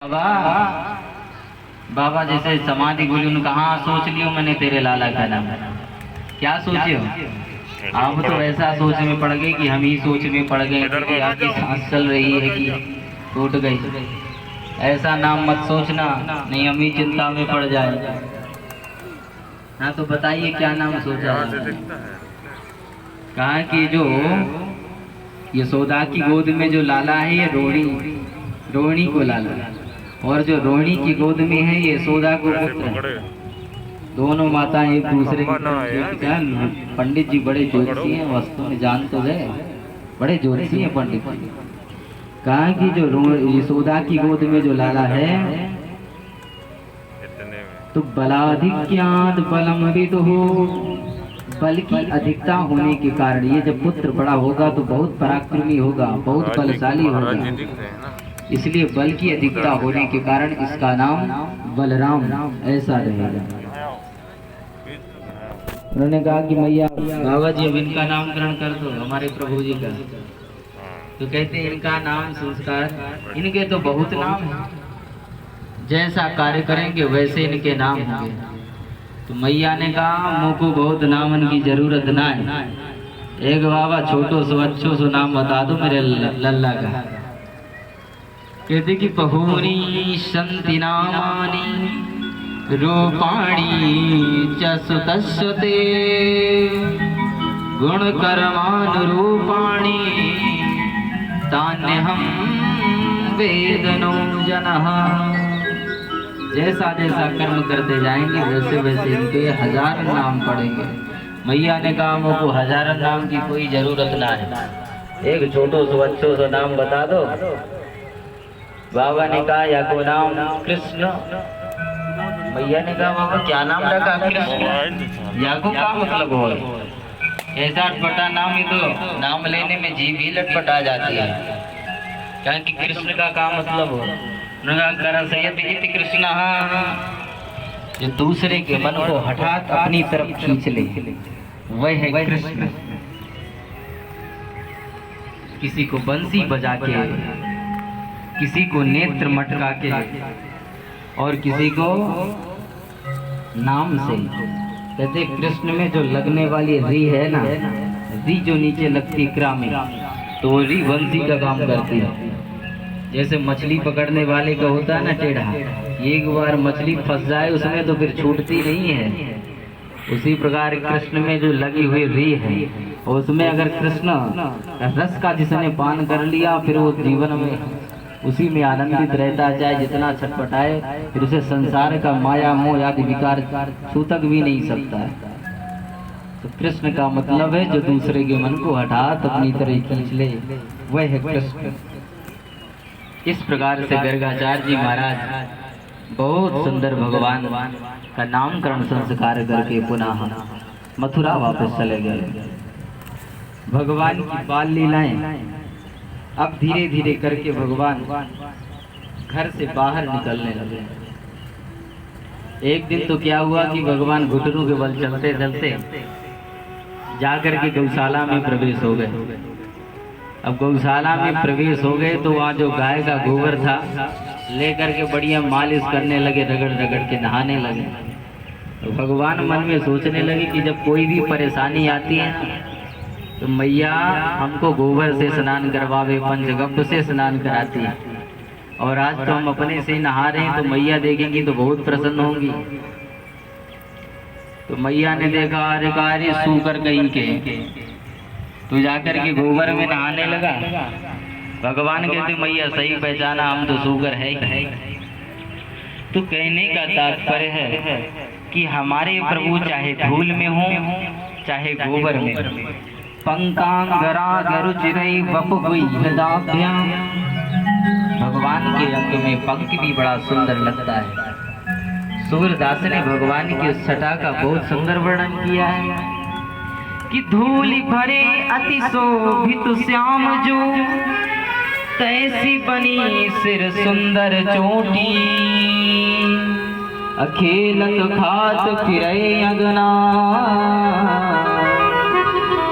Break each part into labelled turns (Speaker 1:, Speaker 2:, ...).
Speaker 1: बाबा बाबा जैसे समाधि बोली उन्होंने कहा सोच लियो मैंने तेरे लाला का नाम। क्या सोचे हो आप? तो ऐसा सोच में पड़ गए कि हम ही सोच में पड़ गए कि आपकी सांस चल रही है कि टूट गई। ऐसा नाम मत सोचना, नहीं हम ही चिंता में पड़ जाए। हाँ तो बताइए क्या नाम सोचा है? कहा कि जो यशोदा की गोद में जो लाला है ये रोहिणी को लाला, और जो रोहिणी की गोद में है ये यशोदा को पुत्र। दोनों माताएं एक दूसरे के। पंडित जी बड़े ज्योतिषी हैं, वास्तव में जान तो गए, बड़े ज्योतिषी हैं पंडित जी। कहा कि जो यशोदा की गोद में जो लाला है तो बलाधिक्याद बलमविद हो, बल की अधिकता होने के कारण ये जब पुत्र बड़ा होगा तो बहुत पराक्रमी होगा, बहुत बलशाली होगा। इसलिए बल की अधिकता होने के कारण इसका नाम बलराम ऐसा रहेगा। उन्होंने कहा कि मैया बाबा जी अब इनका नामकरण कर दो हमारे प्रभु जी का। तो कहते इनका नाम संस्कार, इनके तो बहुत नाम है, जैसा कार्य करेंगे वैसे इनके नाम होंगे। तो मैया ने कहा मुझको बहुत नामन की जरूरत ना है, एक बाबा छोटो सो अच्छो सो नाम बता दो मेरे लल्ला का। कहते कि बहूनी संति नामानि रूपाणी च सुतस्ते गुणकर्मानुरूपाणि तान्यहं वेदनो जनः। जैसा जैसा कर्म करते जाएंगे वैसे वैसे इनके 1000 नाम पड़ेंगे। मैया ने कहा मुझको 1000 नाम की कोई जरूरत ना है, एक छोटो सो अच्छो सो नाम बता दो। बाबा ने कहा या को नाम कृष्ण। मैया ने कहा बाबा क्या नाम रखा कृष्ण? या को क्या मतलब हो? ऐसा अटपटा नाम ही तो नाम लेने में जीभ ही लटपटा जाती है। क्या कि कृष्ण का क्या मतलब हो? कृष्ण जो दूसरे के मन को हठात अपनी तरफ खींच ले वह है कृष्ण। किसी को बंसी बजा के, किसी को नेत्र मटका के, और किसी को नाम से। कहते कृष्ण में जो लगने वाली री है ना, री जो नीचे लगती क्रा में, तो वो री बंसी का काम करती है। जैसे मछली पकड़ने वाले का होता है ना टेढ़ा, एक बार मछली फंस जाए उसमें तो फिर छूटती नहीं है। उसी प्रकार कृष्ण में जो लगी हुई री है, उसमें अगर कृष्ण रस का जिसने पान कर लिया फिर वो जीवन में उसी में आनंदित रहता, चाहे जितना छटपटाए, फिर उसे संसार का माया मोह आदि विकार छू तक भी नहीं सकता है। तो कृष्ण का मतलब है जो दूसरे के मन को हठात अपनी तरह खींच ले, वह है कृष्ण। इस प्रकार से गर्गाचार्य जी महाराज बहुत सुंदर भगवान का नामकरण संस्कार करके पुनः मथुरा वापस चले गए। भगवान की बाल लीलाएं अब धीरे धीरे करके भगवान घर से बाहर निकलने लगे। एक दिन तो क्या हुआ कि भगवान घुटनों के बल चलते चलते जाकर के गौशाला में प्रवेश हो गए। अब गौशाला में प्रवेश हो गए तो वहाँ जो गाय का गोबर था लेकर के बढ़िया मालिश करने लगे, रगड़ रगड़ के नहाने लगे। तो भगवान मन में सोचने लगे कि जब कोई भी परेशानी आती है तो मैया हमको गोबर से स्नान करवावे, पंचगव्य से स्नान कराती है, और आज तो हम अपने से नहा रहे हैं तो मैया देखेंगी तो बहुत प्रसन्न होंगी। तो मैया ने देखा अरे कार्य सूकर कहीं के, तो जाकर के गोबर में नहाने लगा। भगवान कहते मैया सही पहचाना, हम तो सूकर है ही। तो कहने का तात्पर्य है कि हमारे प्रभु चाहे धूल में हो चाहे गोबर में, पंकांगरागरुचिरई वपुभ्याम, भगवान के अंग में पंख भी बड़ा सुंदर लगता है। सूरदास ने भगवान की छटा का बहुत सुंदर वर्णन किया है कि धूल भरे अति शोभित श्याम जो, तैसी बनी सिर सुंदर चोटी, अखेलत खात फिरे अगना,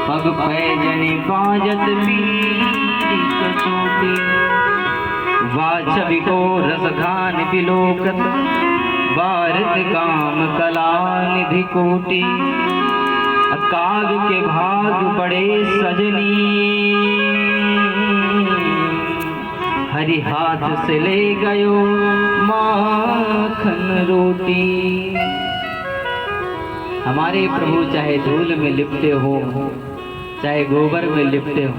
Speaker 1: पग पैजनी बाजत पीरी कचोटी। वाचविको रसघान विलोकत, वारित काम कला निधि कोटि, काग के भाग बड़े सजनी, हरि हाथ से ले गयो माखन रोटी। हमारे प्रभु चाहे धूल में लिपटे हो, चाहे गोबर में लिपटे हो,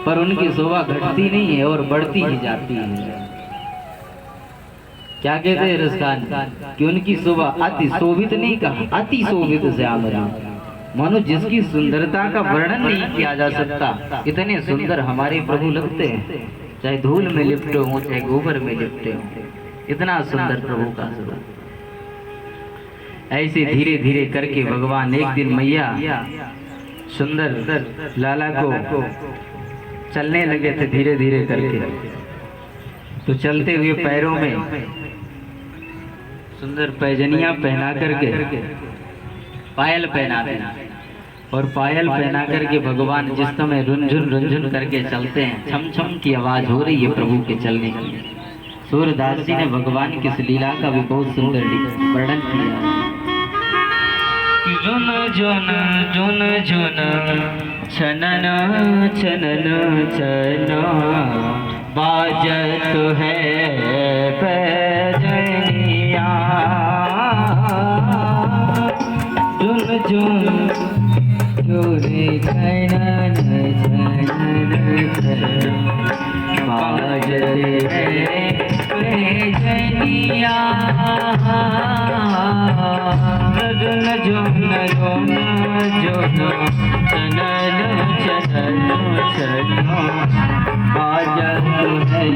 Speaker 1: पर उनकी शोभा घटती नहीं है और बढ़ती ही जाती है। क्या कहते हैं रसखान कि उनकी शोभा अति शोभित नहीं कहा, अति शोभित श्याम राम। मानो जिसकी सुंदरता का वर्णन नहीं किया जा सकता, इतने सुंदर हमारे प्रभु लगते हैं। चाहे धूल में लिपटे हो, चाहे गोबर में लिपटे हो, इतना सुंदर प्रभु का स्वरूप। ऐसे धीरे धीरे करके भगवान एक दिन मैया सुंदर लाला को चलने लगे थे धीरे धीरे करके। तो चलते हुए पैरों में सुंदर पैजनियां पहना करके पायल पहनाते हैं, और पायल पहना करके भगवान जिस समय रुंझुन रुंझुन करके चलते हैं, छम छम की आवाज हो रही है प्रभु के चलने की। सूरदास जी ने भगवान की इस लीला का भी बहुत सुंदर वर्णन किया। जुन जुन जुन जुन छनन छनन छन, बाजत है पैजनिया। जुन जुन जुन छनन छनन छन, बाजत है पैजनिया। जुन जुन जुन जुन छनन छनन छन, बाजत है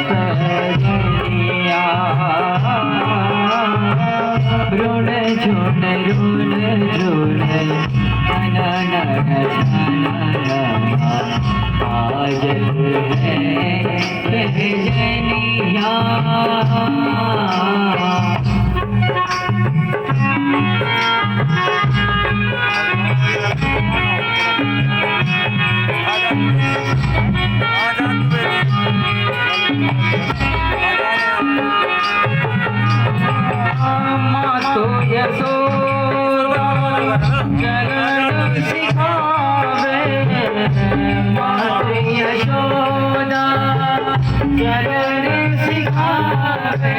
Speaker 1: पैजनिया। रुण झुन रुण झुन छनन छनन, बाजत है पैजनिया। मातो यशोदा चरण सिखावे, मातो यशोदा चरण सिखावे।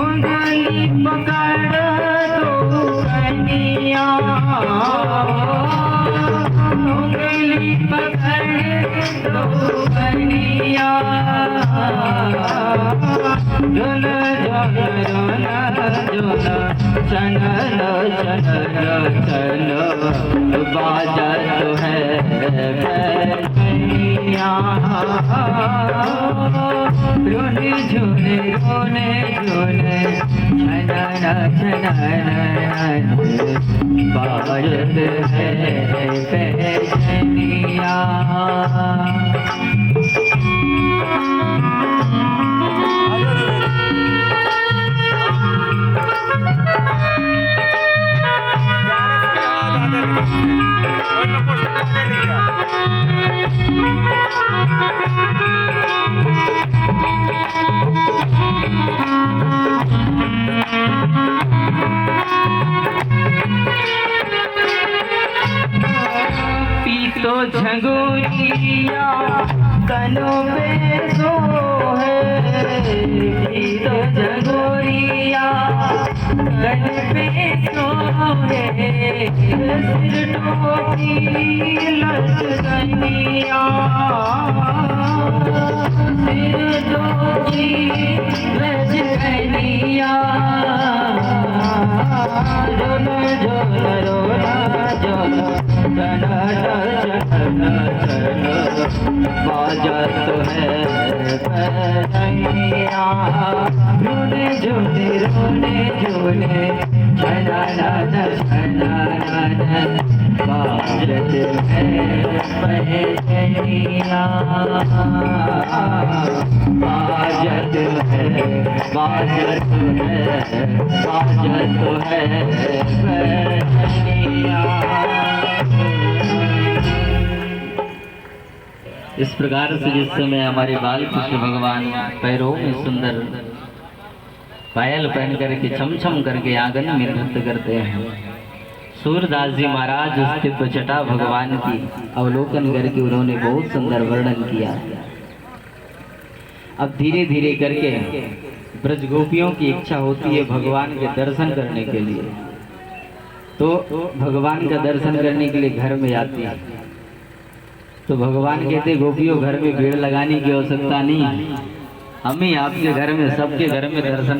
Speaker 1: उंगली पकड़ दो कन्या, उंगली पकड़ दो कन्या। जुन जुन जुन जुन छनन छनन छन, बाजत है पैजनिया। रुन झुन रुन झुन छनन छनन, बाजत है पैजनिया। पीतो झंगोरिया कनो पे सोहे, पीतो झंगोरिया कन पे सोहे। सिर टोपी लचकनिया, सिर टोपी लचकनिया। झुन झुन रोना झुन छनन छनन, बाजत है पैजनिया। रुन झुन रुन झुन छनन छनन, बाजत है पैजनिया। बाजत है बाजत है बाजत है पैजनिया। इस प्रकार से जिस समय हमारे बाल कृष्ण भगवान पैरों में सुंदर पायल पहन करके छम छम करके आंगन में नृत्य करते हैं, सूरदास जी महाराज उस दिव्य जटा भगवान की अवलोकन करके उन्होंने बहुत सुंदर वर्णन किया। अब धीरे धीरे करके ब्रज गोपियों की इच्छा होती है भगवान के दर्शन करने के लिए, तो भगवान का दर्शन करने के लिए घर में आती है। तो भगवान कहते गोपियों घर में भीड़ लगाने की आवश्यकता नहीं, हम ही आपके घर में सबके घर में दर्शन